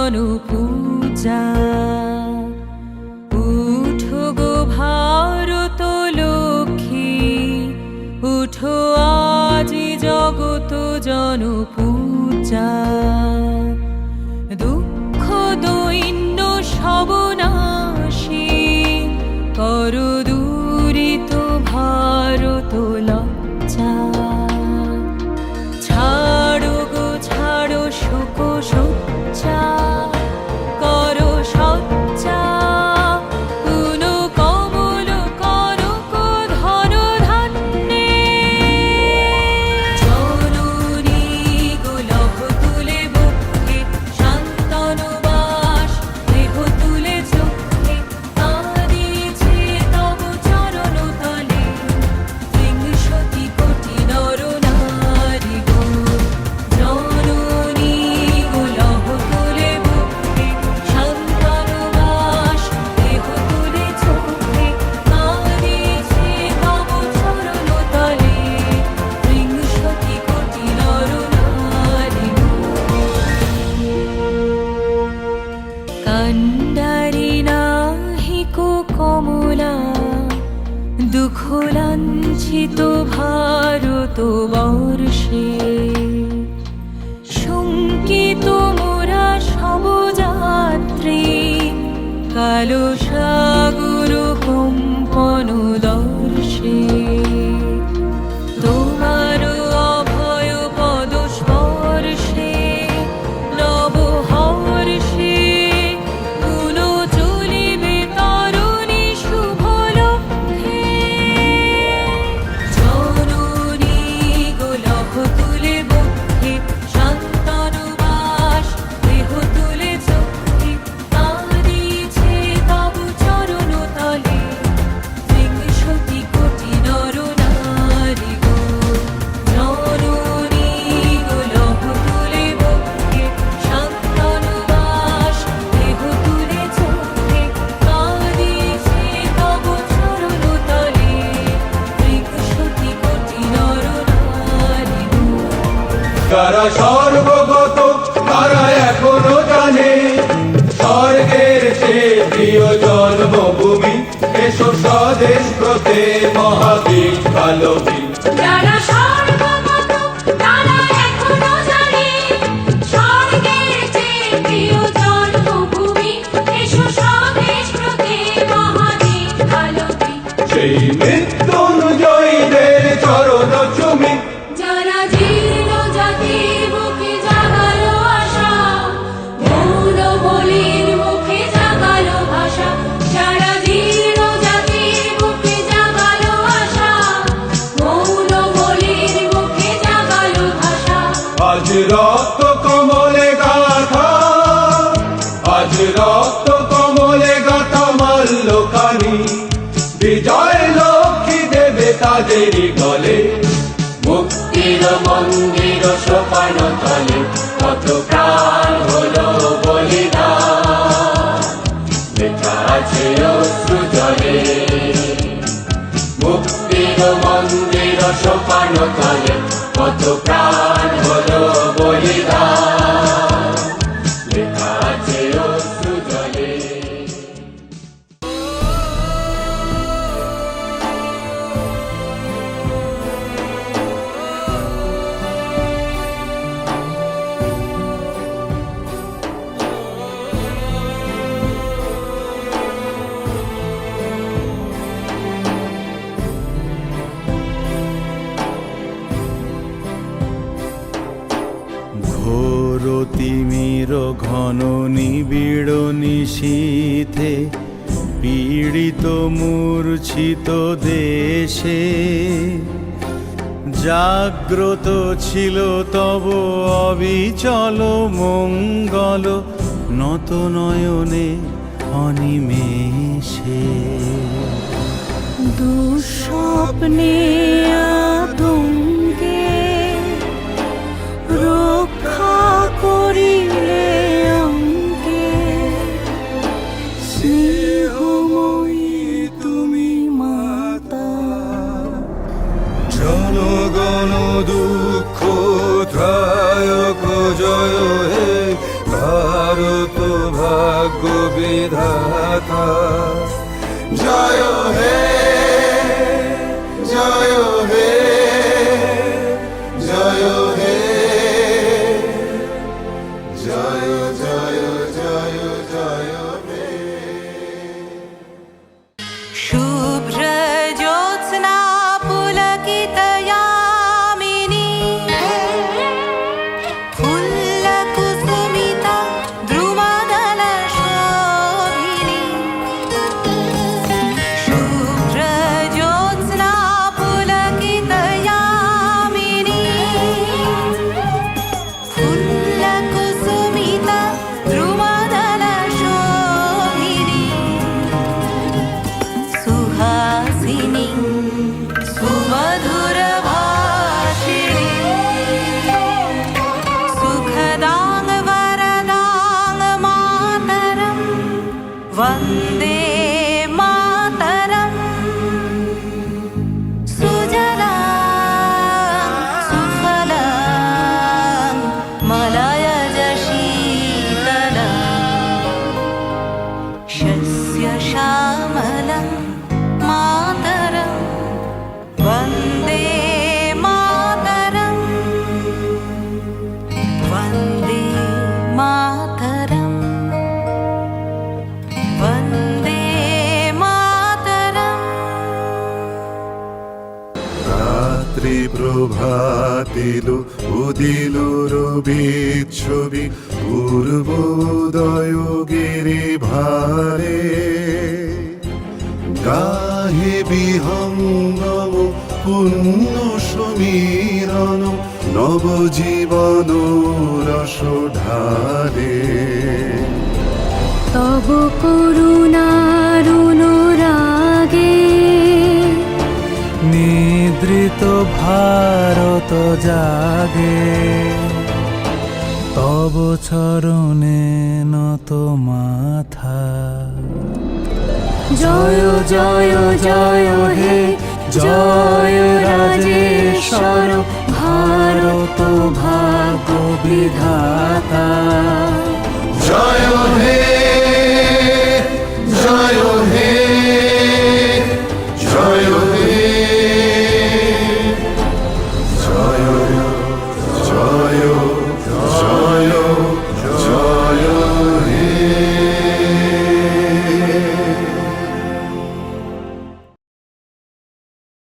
জনপূজা। উঠো গো ভারত লক্ষ্মী, উঠো আজি জগত জনপূজা। দুঃখ দৈন্য সবনাশী কর দূরিত ভারত লজ্জা। ছাড়ো গো ছাড়ো শোক সজ্জা, করো সজ্জা পুনঃ কমল কনক ধন ধান্যে। জননী গো লভ তুলে বক্ষে, শান্তনু বাস দেহ তুলে চক্ষে, কাঁদিছে তব চরণ তলে বিংশতি কোটি নর নারী গো। জননী গো লভ তুলে বক্ষে, শান্তনু বাস দেহ তুলে চক্ষে, কাঁদিছে তব চরণ তলে বিংশতি কোটি নর নারী গো। কান্ডারি নাহিক কমলা, দুঃখ লাঞ্ছিত ভারত বর্ষে। শঙ্কিত মোরা সব যাত্রী, কালো সাগর কম্পন দর্শে। তোমার অভয় পদ স্পর্শে নব হর্ষে, পুনঃ চলিবে তরুণী শুভ লক্ষ্যে। জননী গো লভ তুলে বক্ষে, শান্তনু বাস দেহ তুলে চক্ষে, কাঁদিছে তব চরণ তলে বিংশতি কোটি নর নারী গো। জননী গো লভ তুলে বক্ষে, শান্তনু বাস দেহ তুলে চক্ষে, কাঁদিছে তব চরণ তলে বিংশতি কোটি নর নারী গো। যারা সর্বগত তারা এখনো জানে, স্বর্গের চেয়ে প্রিয় জন্মভূমি, এসো স্বদেশ ব্রতে মহাবীর কালবী। যারা সর্বগত তারা এখনো জানে, স্বর্গের চেয়ে প্রিয় জন্মভূমি, এসো স্বদেশ ব্রতে মহাবীর কালবী। সেই মৃত্যুঞ্জয়ীদের চরণ চুমি, যারা জীর্ণ জাতির মুখে জাগালো আশা, মৌন বলির মুখে জাগালো ভাষা। যারা জীর্ণ জাতির মুখে জাগালো আশা, মৌন বলির মুখে জাগালো ভাষা। আজ রক্ত কমলে গাথা, আজ রক্ত কমলে গাথা মাল্যখানি, বিজয় লক্ষ্মী দেবে তাদেরই গলে। মুক্তির মন্দির সোপান তলে কত প্রাণ হলো বলিদান, লেখা আছে অশ্রু জলে। মুক্তির মন্দির সোপান তলে কত প্রাণ হলো বলিদান, লেখা আছে অশ্রু জলে। ঘোর তিমির ঘন নিবিড় নিশীথে, পীড়িত মূর্ছিত দেশে, জাগ্রত ছিল তব অবিচল মঙ্গল, নত নয়নে অনিমেষে। দুঃস্বপ্নে আতঙ্কে রক্ষা করিলে অঙ্কে, স্নেহময়ী তুমি মাতা। জনগণ দুঃখ ত্রায়ক জয় হে ভারত বিধাতা জয় হে জয় হে জয় হে জয় জয় জয় জয় হে শুভ্র জ্যোৎস্না পুলকিতয়ামিনী ফুল্লকুসুমিতা দ্রুমদলশোভিনী শুভ্র জ্যোৎস্না পুলকিতয়ামিনী ফুল্লকুসুমিতা দ্রুমদলশোভিনী सुहासिनी सुमधुरभाषिणी सुखदां वरदां मातरं वन्दे मातरम् सुजलां सुफलां मलयज शीतलम् शस्यश्यामलं मातरं वन्दे मातरं वन्दे मातरं वन्दे मातरम् রাত্রি প্রভাতিলু উদিলু রবিচ্ছবি পূর্বোদয় গিরি ভারে গাহে বিহঙ্গম পুণ্য সমীরণ নবজীবন রস ঢালে তব করুণারুনুরাগে নিদ্রিত ভারত জাগে তব চরণে নত মাথা জয় জয় জয় হে জয় রাজেশ্বর ভারত ভাগ্য বিধাতা